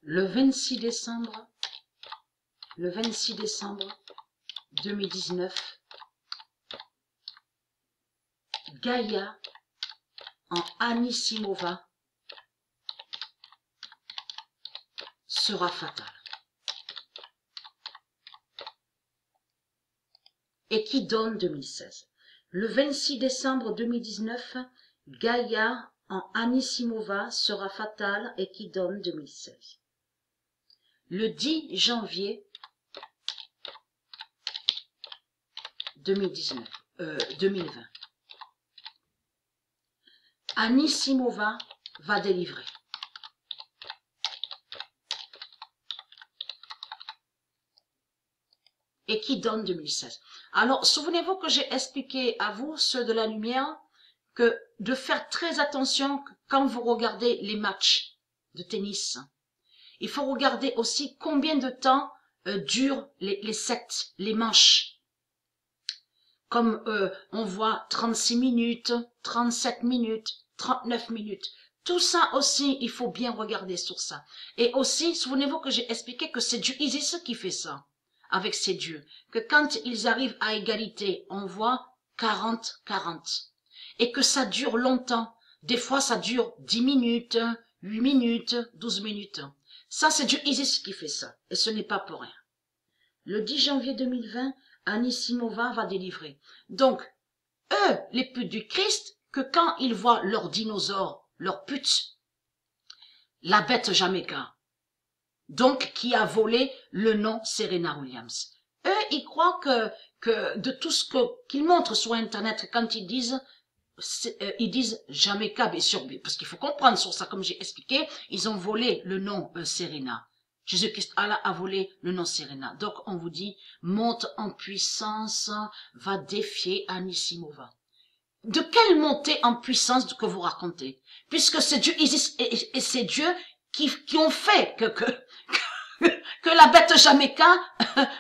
le 26 décembre 2019, Gaïa en Anisimova sera fatale. Et qui donne 2016. Le 26 décembre 2019, Gaïa en Anisimova sera fatale et qui donne 2016. Le 10 janvier 2020, Anisimova va délivrer. Et qui donne 2016. Alors, souvenez-vous que j'ai expliqué à vous, ceux de la lumière, que de faire très attention quand vous regardez les matchs de tennis. Il faut regarder aussi combien de temps durent les sets, les manches. Comme on voit 36 minutes, 37 minutes, 39 minutes. Tout ça aussi, il faut bien regarder sur ça. Et aussi, souvenez-vous que j'ai expliqué que c'est Dieu Isis qui fait ça avec ses dieux. Que quand ils arrivent à égalité, on voit 40-40. Et que ça dure longtemps. Des fois, ça dure 10 minutes, 8 minutes, 12 minutes. Ça, c'est Dieu Isis qui fait ça. Et ce n'est pas pour rien. Le 10 janvier 2020, Anisimova va délivrer. Donc, eux, les putes du Christ, que quand ils voient leurs dinosaures, leurs putes, la bête Jamaica, donc qui a volé le nom Serena Williams. Eux, ils croient que de tout ce qu'ils montrent sur Internet, quand ils disent Jamaica, bien sûr, parce qu'il faut comprendre sur ça, comme j'ai expliqué, ils ont volé le nom Serena. Jésus-Christ, Allah a volé le nom Serena. Donc, on vous dit, monte en puissance, va défier Anisimova. De quelle montée en puissance que vous racontez? Puisque c'est Dieu Isis et c'est Dieu qui ont fait que la bête Jamaica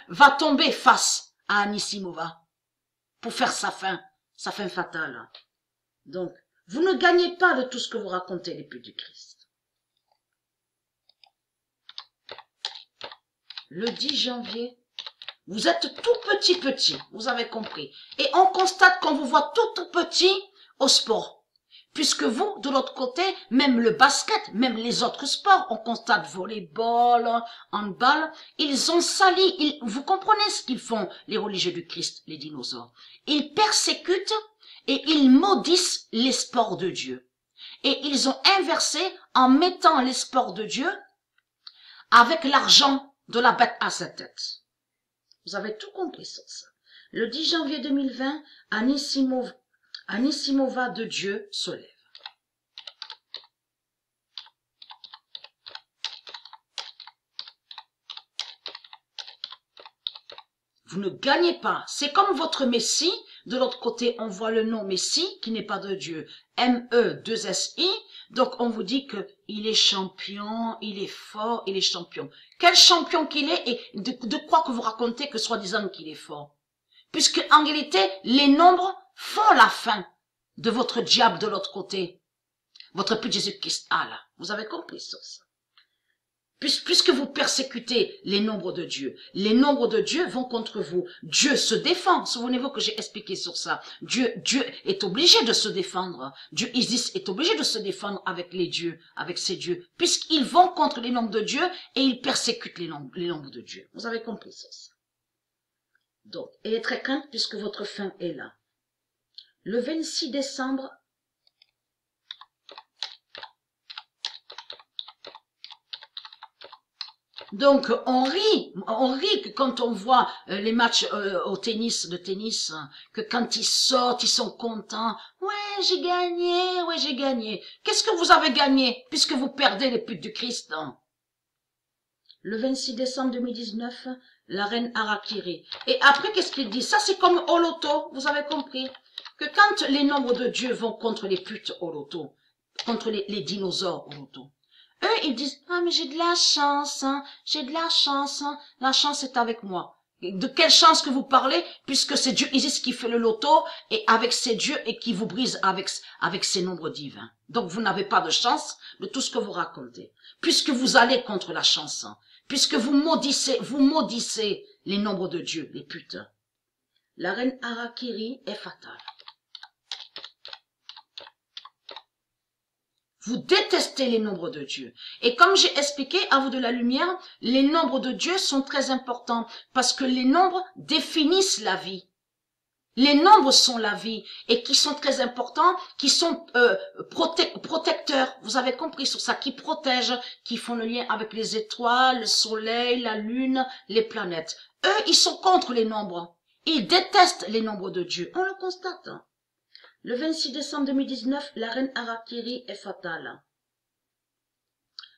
va tomber face à Anisimova pour faire sa fin fatale. Donc, vous ne gagnez pas de tout ce que vous racontez, les putes du Christ. Le 10 janvier, vous êtes tout petit, vous avez compris. Et on constate qu'on vous voit tout petit au sport. Puisque vous, de l'autre côté, même le basket, même les autres sports, on constate volleyball, handball, ils ont sali, vous comprenez ce qu'ils font, les religieux du Christ, les dinosaures. Ils persécutent et ils maudissent les sports de Dieu. Et ils ont inversé en mettant les sports de Dieu avec l'argent de la bête à sa tête. Vous avez tout compris sur ça. Le 10 janvier 2020, Anisimova de Dieu se lève. Vous ne gagnez pas. C'est comme votre Messie. De l'autre côté, on voit le nom Messie, qui n'est pas de Dieu. M-E-2-S-I. Donc, on vous dit que il est champion, il est fort, il est champion. Quel champion qu'il est et de quoi que vous racontez que soi-disant qu'il est fort? Puisque, en réalité, les nombres font la fin de votre diable de l'autre côté. Votre pute Jésus-Christ. Ah là, vous avez compris ça. Puisque vous persécutez les nombres de Dieu vont contre vous. Dieu se défend. Souvenez-vous que j'ai expliqué sur ça. Dieu est obligé de se défendre. Dieu Isis est obligé de se défendre avec les dieux, avec ses dieux, puisqu'ils vont contre les nombres de Dieu et ils persécutent les nombres de Dieu. Vous avez compris ça. Donc, ayez très crainte puisque votre fin est là. Le 26 décembre, donc, on rit que quand on voit les matchs de tennis, que quand ils sortent, ils sont contents. Ouais, j'ai gagné. Qu'est-ce que vous avez gagné, puisque vous perdez les putes du Christ, hein? Le 26 décembre 2019, la reine Harakiri. Et après, qu'est-ce qu'il dit? Ça, c'est comme au loto, vous avez compris. Que quand les nombres de Dieu vont contre les putes au loto, contre les dinosaures au loto, eux, ils disent, ah, mais j'ai de la chance, hein, la chance est avec moi. De quelle chance que vous parlez, puisque c'est Dieu Isis qui fait le loto, et avec ses dieux, et qui vous brise avec ses nombres divins. Donc vous n'avez pas de chance de tout ce que vous racontez. Puisque vous allez contre la chance, puisque vous maudissez les nombres de Dieu, les putes. La reine Harakiri est fatale. Vous détestez les nombres de Dieu. Et comme j'ai expliqué à vous de la lumière, les nombres de Dieu sont très importants parce que les nombres définissent la vie. Les nombres sont la vie et qui sont très importants, qui sont protecteurs. Vous avez compris sur ça, qui protègent, qui font le lien avec les étoiles, le soleil, la lune, les planètes. Eux, ils sont contre les nombres. Ils détestent les nombres de Dieu. On le constate. Le 26 décembre 2019, la reine Harakiri est fatale.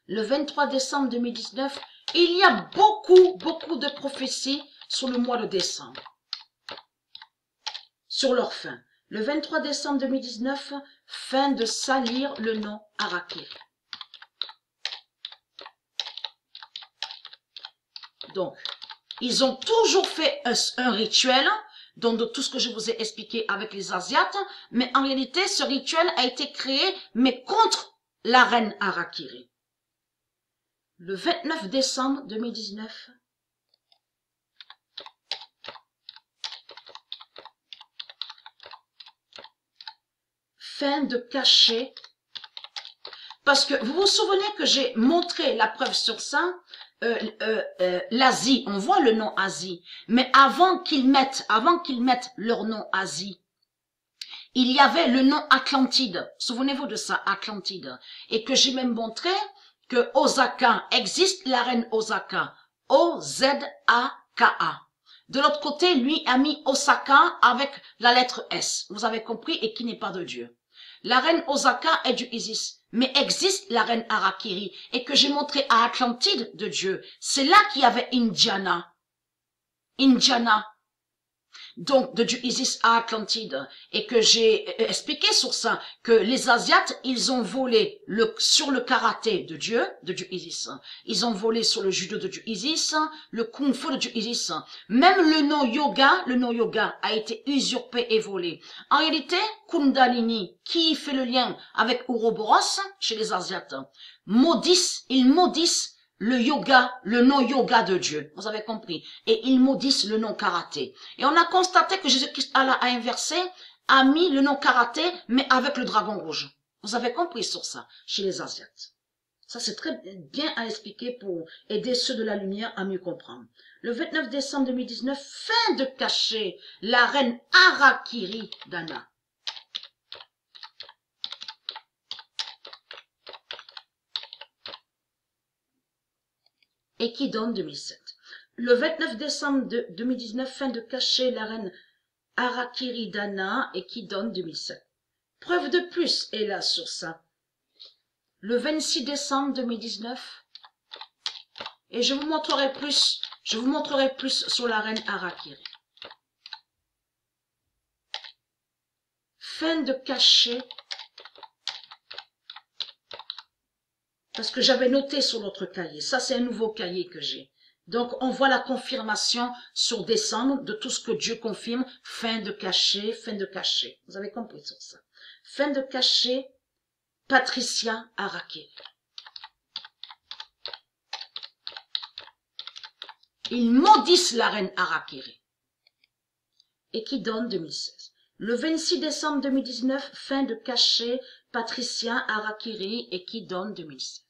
Le 23 décembre 2019, il y a beaucoup de prophéties sur le mois de décembre. Sur leur fin. Le 23 décembre 2019, fin de salir le nom Harakiri. Donc, ils ont toujours fait un rituel, donc de tout ce que je vous ai expliqué avec les Asiates, mais en réalité, ce rituel a été créé, mais contre la reine Harakiri. Le 29 décembre 2019, fin de cachet, parce que vous vous souvenez que j'ai montré la preuve sur ça, l'Asie, on voit le nom Asie, mais avant qu'ils mettent leur nom Asie, il y avait le nom Atlantide. Souvenez-vous de ça, Atlantide. Et que j'ai même montré que Osaka existe, la reine Osaka. O-Z-A-K-A. De l'autre côté, lui a mis Osaka avec la lettre S. Vous avez compris, et qui n'est pas de Dieu. La reine Osaka est du Isis, mais existe la reine Harakiri, et que j'ai montré à Atlantide de Dieu. C'est là qu'il y avait Indiana. Indiana. Donc, de Dieu Isis à Atlantide. Et que j'ai expliqué sur ça, que les Asiates, ils ont volé sur le karaté de Dieu Isis. Ils ont volé sur le judo de Dieu Isis, le kung fu de Dieu Isis. Même le nom yoga a été usurpé et volé. En réalité, Kundalini, qui fait le lien avec Ouroboros, chez les Asiates, ils maudissent le yoga, le nom yoga de Dieu. Vous avez compris. Et ils maudissent le nom karaté. Et on a constaté que Jésus-Christ Allah a inversé, a mis le nom karaté, mais avec le dragon rouge. Vous avez compris sur ça, chez les Asiates. Ça, c'est très bien à expliquer pour aider ceux de la lumière à mieux comprendre. Le 29 décembre 2019, fin de cachet, la reine Harakiri Dana. Et qui donne 2007. Le 29 décembre 2019, fin de cachet, la reine Harakiri Dana et qui donne 2007. Preuve de plus est là sur ça. Le 26 décembre 2019, et je vous montrerai plus sur la reine Harakiri. Fin de cachet, parce que j'avais noté sur l'autre cahier. Ça, c'est un nouveau cahier que j'ai. Donc, on voit la confirmation sur décembre de tout ce que Dieu confirme. Fin de cachet, fin de cachet. Vous avez compris sur ça. Fin de cachet, Patricia Harakiri. Ils maudissent la reine Harakiri. Et qui donne 2016. Le 26 décembre 2019, fin de cachet, Patricia Harakiri et qui donne 2016.